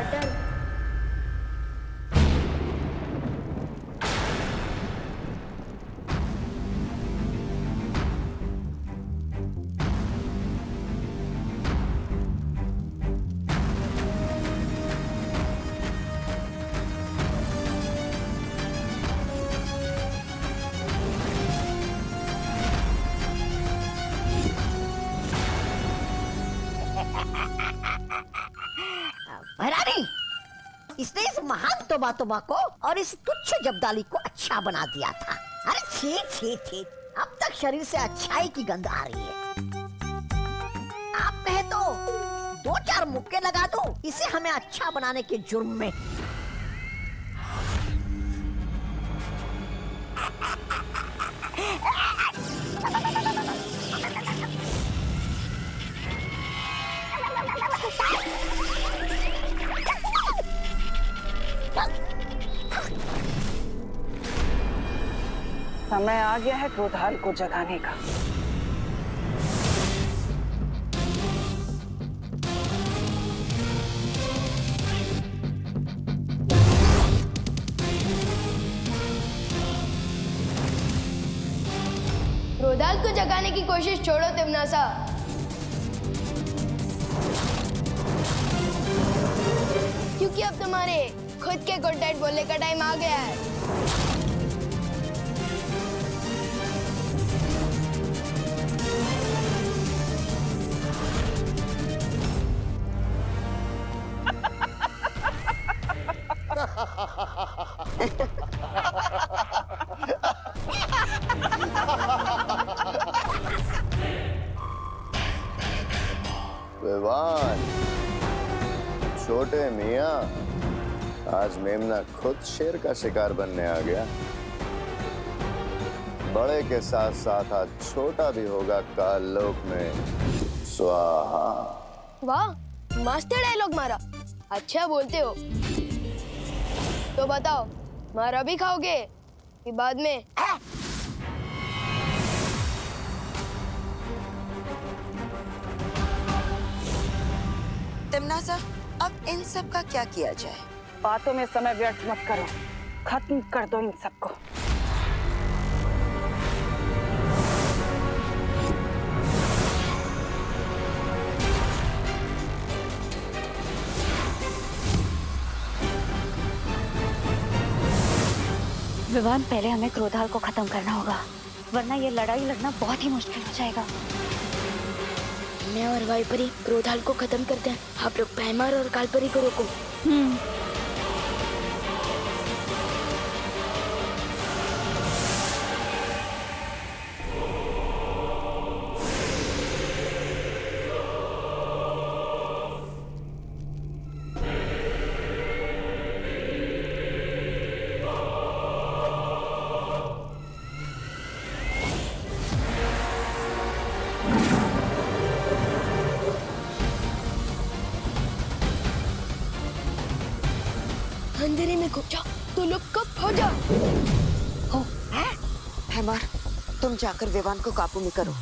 Button. महारानी, इसने इस महान तोबा को और इस तुच्छ जब्दाली को अच्छा बना दिया था। अरे छी छी छी, अब तक शरीर से अच्छाई की गंध आ रही है। आप कहे तो 2-4 मुक्के लगा दो इसे हमें अच्छा बनाने के जुर्म में। समय आ गया है क्रोधाल को जगाने का। क्रोधाल को जगाने की कोशिश छोड़ो तिमनासा। क्योंकि अब तुम्हारे खुद के गुड नाइट बोलने का टाइम आ गया है। विवान, छोटे मियाँ, आज मेमना खुद शेर का शिकार बनने आ गया। बड़े के साथ साथ आज छोटा भी होगा काल लोक में। स्वाहा। वाह, मस्त डायलॉग मारा। अच्छा बोलते हो। तो बताओ, मारा भी खाओगे कि बाद में? तिमनासा, अब इन सब का क्या किया जाए? बातों में समय व्यर्थ मत करो, खत्म कर दो इन सबको। विवान, पहले हमें क्रोधाल को खत्म करना होगा, वरना ये लड़ाई लड़ना बहुत ही मुश्किल हो जाएगा। मैं और वाइपरी क्रोधाल को खत्म करते हैं। आप लोग पैमार और कालपरी को रोको। अंधेरे में घुस जाओ तो लोग कब हो जाओ। हो, हैमर, तुम जाकर विवान को काबू में करो।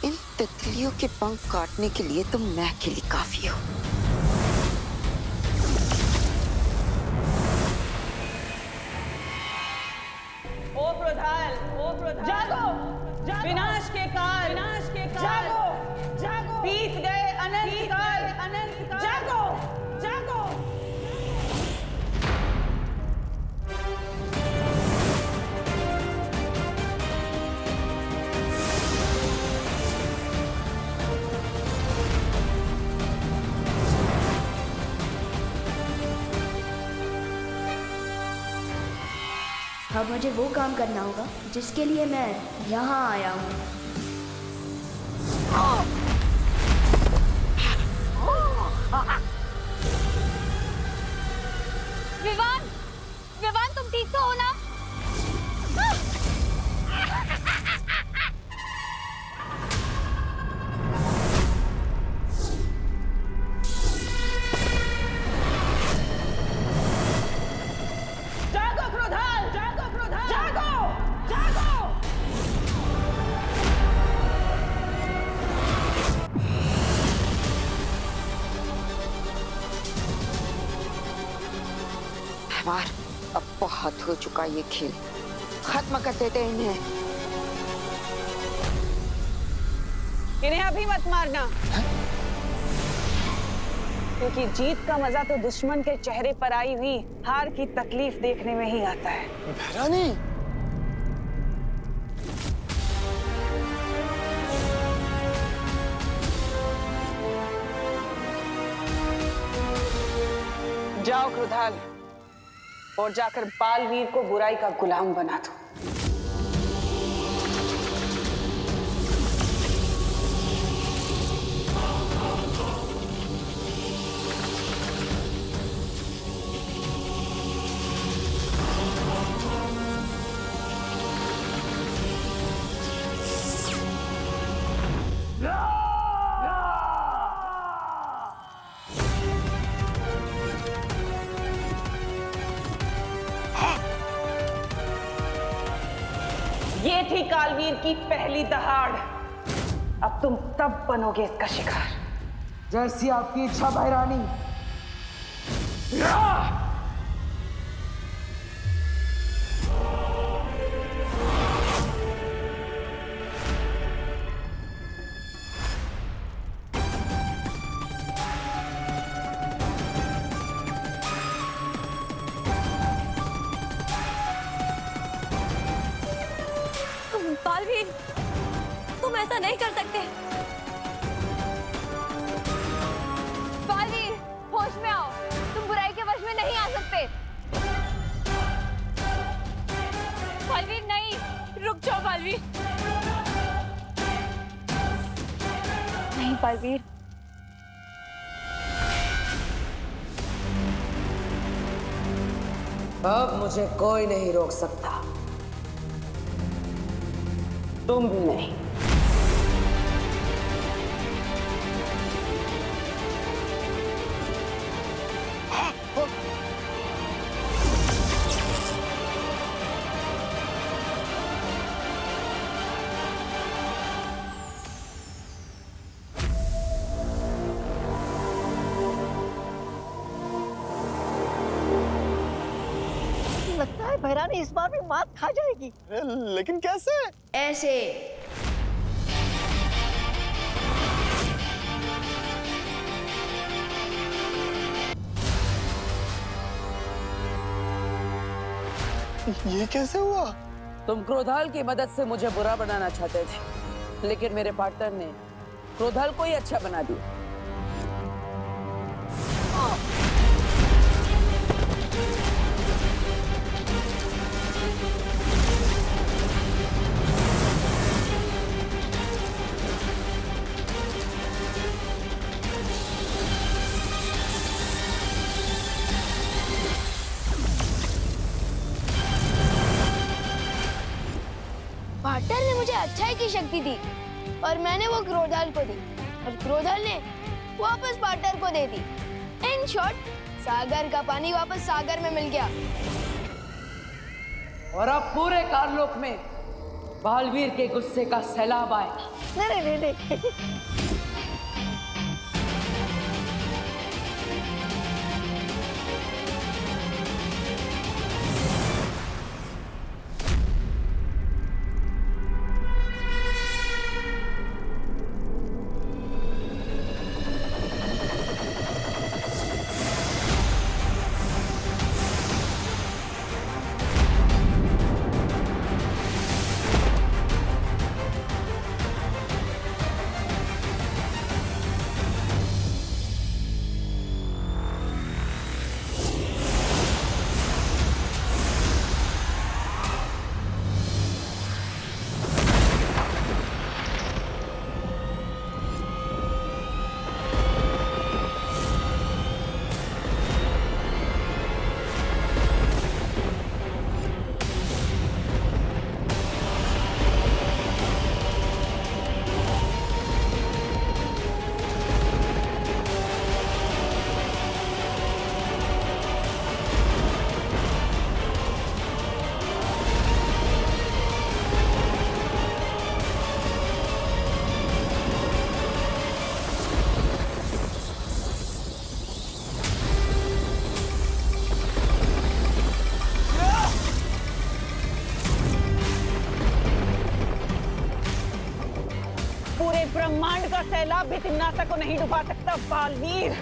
इन तितलियों के पंख काटने के लिए तुम मैं अकेली काफी हो। ओ क्रोधाल, जागो, विनाश के काल, जागो, बीत गए अनंत काल, जागो, जागो। अब मुझे वो काम करना होगा जिसके लिए मैं यहाँ आया हूँ। विवान, विवान, तुम ठीक तो हो ना? जागो क्रोधाल, जागो, जागो। भैमार, अब बहुत हो चुका ये खेल, खत्म कर देते हैं इन्हें। इन्हें अभी मत मारना, क्योंकि जीत का मजा तो दुश्मन के चेहरे पर आई हुई हार की तकलीफ देखने में ही आता है। भैरानी, जाओ क्रोधाल, और जाकर बालवीर को बुराई का गुलाम बना दो। ये थी कालवीर की पहली दहाड़, अब तुम सब बनोगे इसका शिकार। जैसी आपकी इच्छा भैरानी। बालवीर, तुम ऐसा नहीं कर सकते। बालवीर, होश में आओ, तुम बुराई के वश में नहीं आ सकते। बालवीर नहीं, रुक जाओ बालवीर। नहीं बालवीर, अब मुझे कोई नहीं रोक सकता। तुम भी नहीं। लगता है भैरानी इस बार भी मात खा जाएगी। लेकिन कैसे? ऐसे। ये कैसे हुआ? तुम क्रोधाल की मदद से मुझे बुरा बनाना चाहते थे, लेकिन मेरे पार्टनर ने क्रोधाल को ही अच्छा बना दिया। पार्टनर ने मुझे अच्छाई की शक्ति दी और मैंने वो क्रोधाल को दी और क्रोधाल ने वापस पार्टनर को दे दी। इन शॉर्ट, सागर का पानी वापस सागर में मिल गया। और अब पूरे कारलोक में बालवीर के गुस्से का सैलाब आएगा। नहीं नहीं नहीं, का सैलाब भी तिम्नासा को नहीं डुबा सकता बालवीर।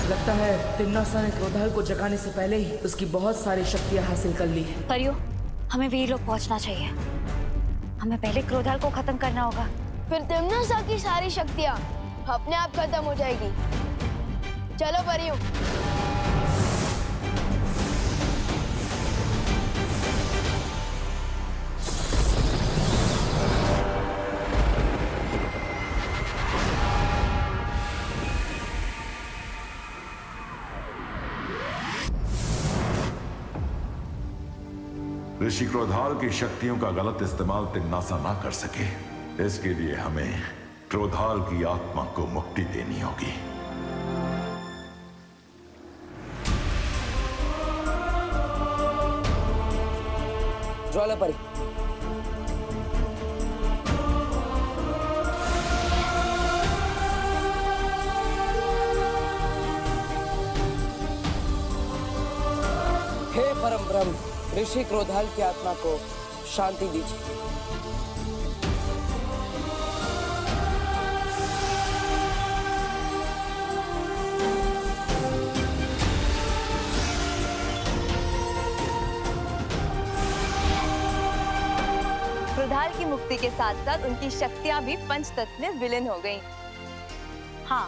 लगता है तिम्नासा ने क्रोधाल को जगाने से पहले ही उसकी बहुत सारी शक्तियां हासिल कर ली है। परियो, हमें वीर लोग पहुंचना चाहिए। हमें पहले क्रोधाल को खत्म करना होगा। फिर तिम्नासा की सारी शक्तियाँ अपने आप खत्म हो जाएगी। चलो परियों। ऋषि क्रोधाल की शक्तियों का गलत इस्तेमाल तिम्नासा ना कर सके, इसके लिए हमें क्रोधाल की आत्मा को मुक्ति देनी होगी। ज्वालापरी, हे परम ब्रह्म, ऋषि क्रोधाल की आत्मा को शांति दीजिए। क्रोधाल की मुक्ति के साथ साथ उनकी शक्तियां भी पंचतत्व में विलीन हो गईं। हाँ,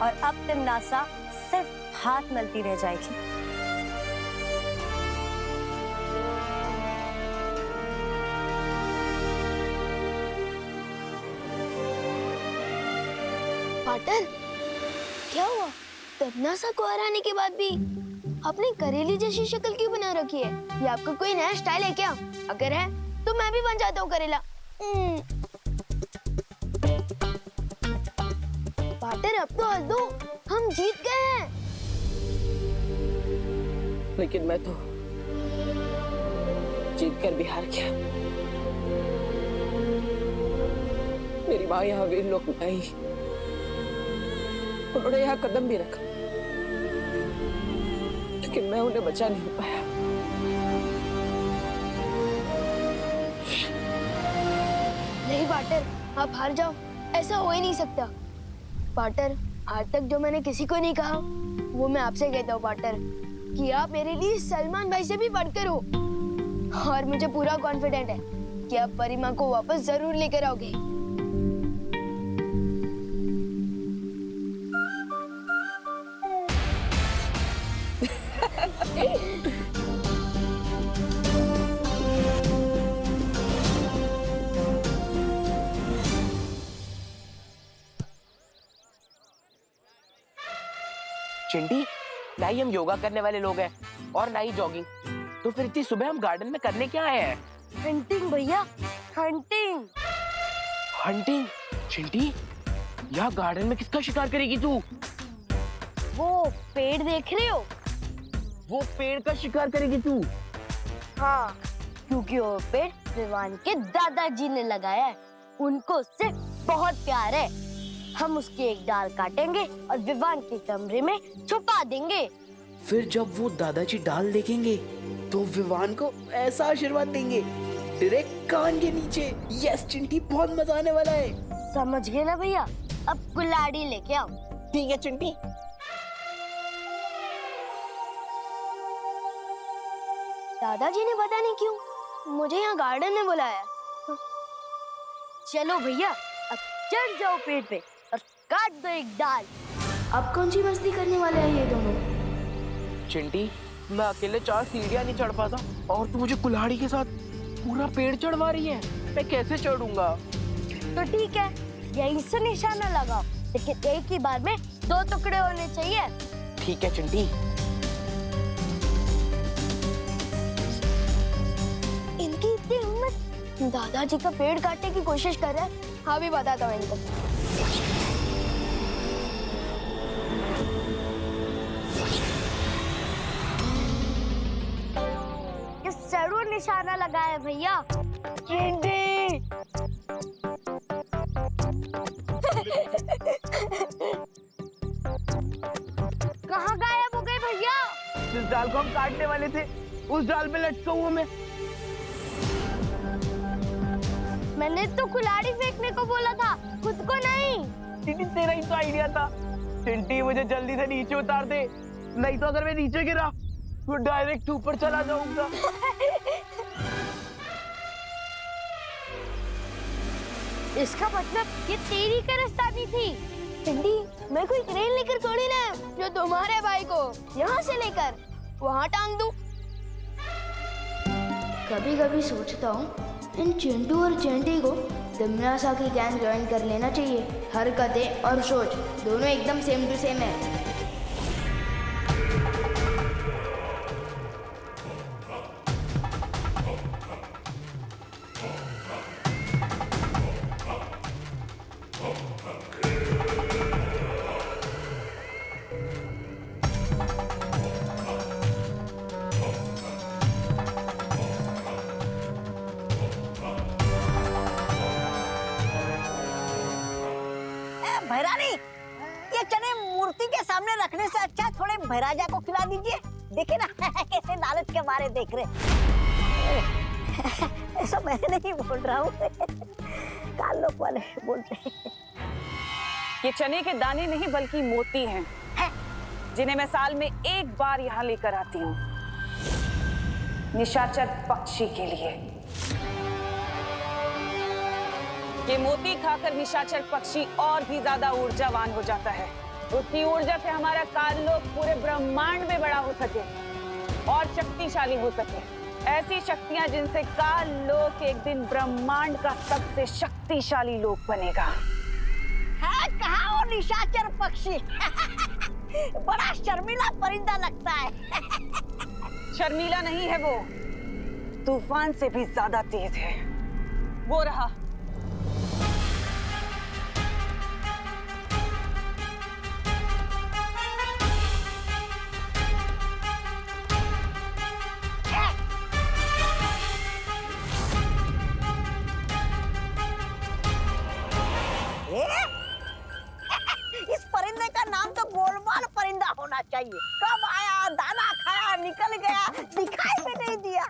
और अब तिम्नासा सिर्फ हाथ मलती रह जाएगी। पाटर, क्या हुआ? तिम्नासा को हराने के बाद भी अपनी करेली जैसी शक्ल क्यों बना रखी है? ये आपका कोई नया स्टाइल है क्या? अगर है तो मैं भी बन जाता हूँ करेला। पाटर, अब तो हंस दो, हम जीत गए हैं। लेकिन मैं तो जीत कर भी हार गया। मेरी माँ यहाँ वीर लोक में आई, उन्होंने यहाँ कदम भी रखा, लेकिन मैं उन्हें बचा नहीं पाया। नहीं पाटर, आप हार जाओ, ऐसा हो ही नहीं सकता। पाटर, आज तक जो मैंने किसी को नहीं कहा वो मैं आपसे कहता हूँ पाटर, कि आप मेरे लिए सलमान भाई से भी बढ़कर हो। और मुझे पूरा कॉन्फिडेंट है कि आप परिमा को वापस जरूर लेकर आओगे। चिंटी, ना ही हम योगा करने वाले लोग हैं और ना ही जॉगिंग, तो फिर इतनी सुबह हम गार्डन में करने क्या आए हैं? हंटिंग भैया, हंटिंग। हंटिंग? चिंटी, यहाँ गार्डन में किसका शिकार करेगी तू? वो पेड़ देख रहे हो? वो पेड़ का शिकार करेगी तू? हाँ, क्योंकि वो पेड़ विवान के दादाजी ने लगाया है। उनको उससे बहुत प्यार है। हम उसकी एक डाल काटेंगे और विवान के कमरे में छुपा देंगे। फिर जब वो दादाजी डाल देखेंगे तो विवान को ऐसा आशीर्वाद देंगे, डायरेक्ट कान के नीचे। यस चिंटी, बहुत मजा आने वाला है। समझ गए ना भैया? अब कुल्हाड़ी लेके आओ। ठीक है चिंटी। दादाजी ने पता नहीं क्यों मुझे यहाँ गार्डन में बुलाया। चलो भैया, अब चढ़ जाओ पेड़ पे और काट दो एक डाल। अब कौन सी मस्ती करने वाले हैं ये दोनों? चिंटी, मैं अकेले 4 सीढ़ियाँ नहीं चढ़ पाता और तू मुझे कुल्हाड़ी के साथ पूरा पेड़ चढ़वा रही है। मैं कैसे चढ़ूंगा? तो ठीक है, यहीं से निशाना लगाओ, लेकिन एक ही बार में 2 टुकड़े होने चाहिए। ठीक है चिंटी। इनकी इतनी हिम्मत, दादाजी का पेड़ काटने की कोशिश कर रहा है। हाँ, भी बताता हूँ इनको। निशाना लगाया है भैया। चिंटी कहाँ गायब हो गए भैया? जिस डाल को हम काटने वाले थे उस डाल पे लटका हुआ मैं। मैंने तो कुल्हाड़ी फेंकने को बोला था, खुद को नहीं। चिंटी तेरा ही तो आइडिया था। चिंटी मुझे जल्दी से नीचे उतार दे, नहीं तो अगर मैं नीचे गिरा तो डायरेक्ट ऊपर चला जाऊंगा। इसका मतलब ये तेरी करस्तानी थी। चिंटी, मैं कोई क्रेन लेकर थोड़ी ना जो तुम्हारे भाई को यहाँ से लेकर वहाँ टांग दूं। कभी कभी सोचता हूँ इन चिंटू और चिंटी को तिमनासा की गैंग ज्वाइन कर लेना चाहिए। हरकतें और सोच दोनों एकदम सेम टू सेम है। भैरानी, ये चने मूर्ति के सामने रखने से अच्छा थोड़े भैराजा को खिला दीजिए। देखिए ना कैसे लालच के मारे देख रहे। ऐसा मैं नहीं बोल रहा हूँ, काल लोग वाले बोलते हैं। ये चने के दाने नहीं बल्कि मोती हैं, जिन्हें मैं साल में एक बार यहाँ लेकर आती हूँ निशाचर पक्षी के लिए। ये मोती खाकर निशाचर पक्षी और भी ज्यादा ऊर्जावान हो जाता है। उसकी ऊर्जा से हमारा काललोक पूरे ब्रह्मांड में बड़ा हो सके और शक्तिशाली हो सके। ऐसी शक्तियां जिनसे काललोक एक दिन ब्रह्मांड का सबसे शक्तिशाली लोक बनेगा। है कहाँ वो निशाचर पक्षी? बड़ा शर्मीला परिंदा लगता है। शर्मीला नहीं है वो, तूफान से भी ज्यादा तेज है। वो रहा। इस परिंदे का नाम तो गोलमाल परिंदा होना चाहिए। कब आया, दाना खाया, निकल गया, दिखाई भी नहीं दिया।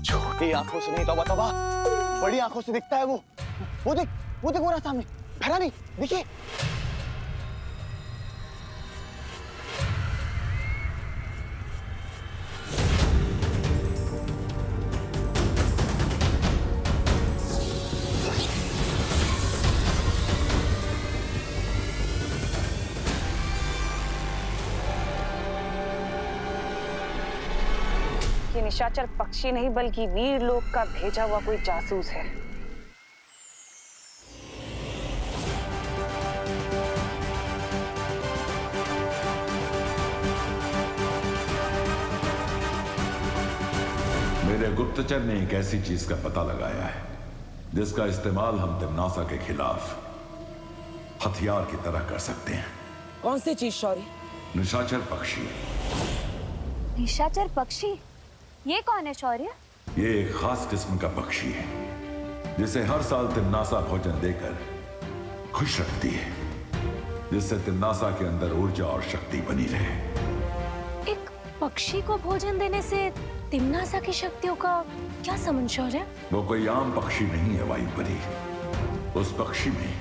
छोटी आंखों से नहीं तौबा तौबा, बड़ी आंखों से दिखता है वो। वो देख वो रहा सामने। भैरानी देखिए। ये निशाचर पक्षी नहीं बल्कि वीर लोक का भेजा हुआ कोई जासूस है। मेरे गुप्तचर ने एक ऐसी चीज का पता लगाया है जिसका इस्तेमाल हम तिमनासा के खिलाफ हथियार की तरह कर सकते हैं। कौन सी चीज शौर्य? निशाचर पक्षी। निशाचर पक्षी? ये कौन है शौर्य? ये एक खास किस्म का पक्षी है जिसे हर साल तिमनासा भोजन देकर खुश रखती है, जिससे तिमनासा के अंदर ऊर्जा और शक्ति बनी रहे। एक पक्षी को भोजन देने से तिमनासा की शक्तियों का क्या संबंध शौर्य? वो कोई आम पक्षी नहीं है वायु परी। उस पक्षी में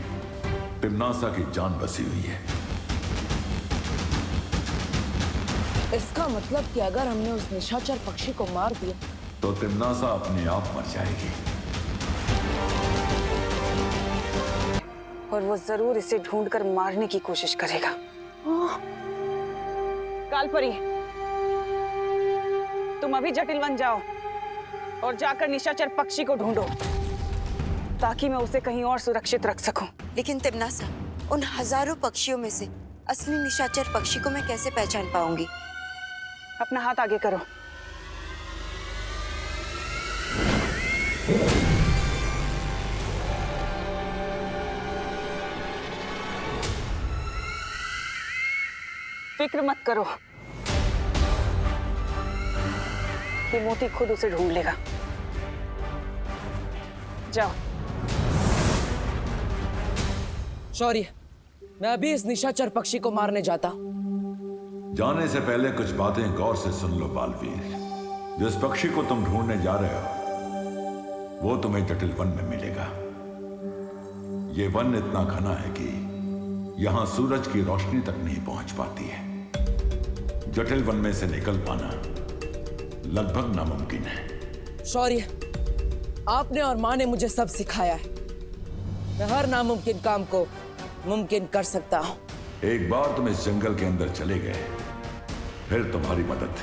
तिमनासा की जान बसी हुई है। इसका मतलब कि अगर हमने उस निशाचर पक्षी को मार दिया तो तिमनासा अपने आप मर जाएगी और वो जरूर इसे ढूंढकर मारने की कोशिश करेगा। कालपरी, तुम अभी जटिल वन जाओ और जाकर निशाचर पक्षी को ढूंढो ताकि मैं उसे कहीं और सुरक्षित रख सकूं। लेकिन तिमनासा, उन हजारों पक्षियों में से असली निशाचर पक्षी को मैं कैसे पहचान पाऊंगी? अपना हाथ आगे करो। फिक्र मत करो, कि मोती खुद उसे ढूंढ लेगा। जाओ। शौर्य, मैं अभी इस निशाचर पक्षी को मारने जाता। जाने से पहले कुछ बातें गौर से सुन लो बालवीर। जिस पक्षी को तुम ढूंढने जा रहे हो वो तुम्हें जटिल वन में मिलेगा। ये वन इतना घना है कि यहां सूरज की रोशनी तक नहीं पहुंच पाती है। जटिल वन में से निकल पाना लगभग नामुमकिन है। शौर्य, आपने और माँ ने मुझे सब सिखाया है। मैं हर नामुमकिन काम को मुमकिन कर सकता हूं। एक बार तुम इस जंगल के अंदर चले गए फिर तुम्हारी मदद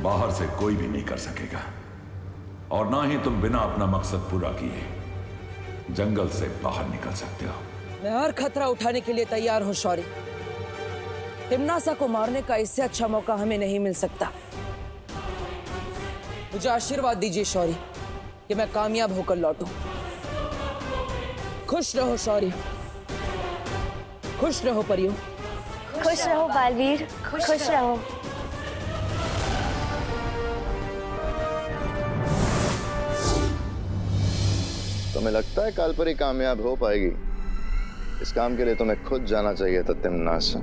बाहर से कोई भी नहीं कर सकेगा, और ना ही तुम बिना अपना मकसद पूरा किए जंगल से बाहर निकल सकते हो। मैं हर खतरा उठाने के लिए तैयार हूं शौर्य। तिम्नासा को मारने का इससे अच्छा मौका हमें नहीं मिल सकता। मुझे आशीर्वाद दीजिए शौर्य कि मैं कामयाब होकर लौटूं। खुश रहो शौर्य, खुश रहो परियों। खुश रहो बालवीर, खुश रहो। तुम्हें लगता है कालपरी कामयाब हो पाएगी? इस काम के लिए तुम्हें खुद जाना चाहिए था तिम्नासा।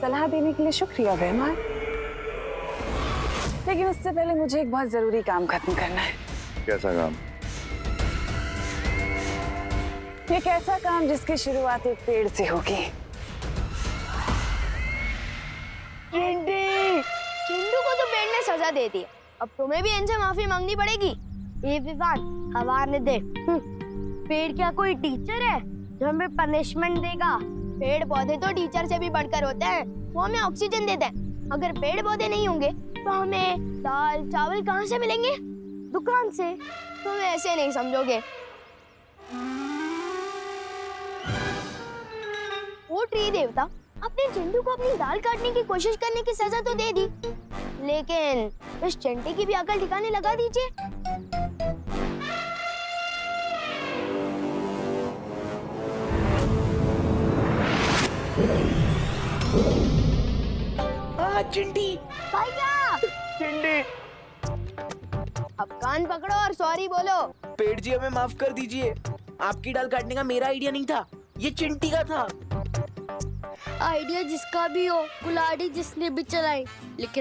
सलाह देने के लिए शुक्रिया वेमान, लेकिन उससे पहले मुझे एक बहुत जरूरी काम खत्म करना है। कैसा काम? एक ऐसा काम जिसकी शुरुआत एक पेड़ से होगी। चिंटू को तो पेड़ ने सजा दे दी, अब तुम्हें भी इनसे माफी मांगनी पड़ेगी। ये विवान हवा आने दे। पेड़ क्या कोई टीचर है जो हमें पनिशमेंट देगा? पेड़ पौधे तो टीचर से भी बढ़कर होते हैं, वो हमें ऑक्सीजन देते हैं। अगर पेड़ पौधे नहीं होंगे तो हमें दाल चावल कहाँ से मिलेंगे? दुकान से। तुम ऐसे नहीं समझोगे। वो ट्री देवता अपने चिंटू को अपनी दाल काटने की कोशिश करने की सजा तो दे दी, लेकिन इस चंटी की भी अकल ठिकाने लगा दीजिए। चिंटी भैया, चिंटी, अब कान पकड़ो और सॉरी बोलो। पेड़ जी हमें माफ कर दीजिए। आपकी डाल काटने का मेरा आइडिया नहीं था, ये चिंटी का था। आइडिया जिसका भी हो, कुल्हाड़ी जिसने भी चलाई, लेकिन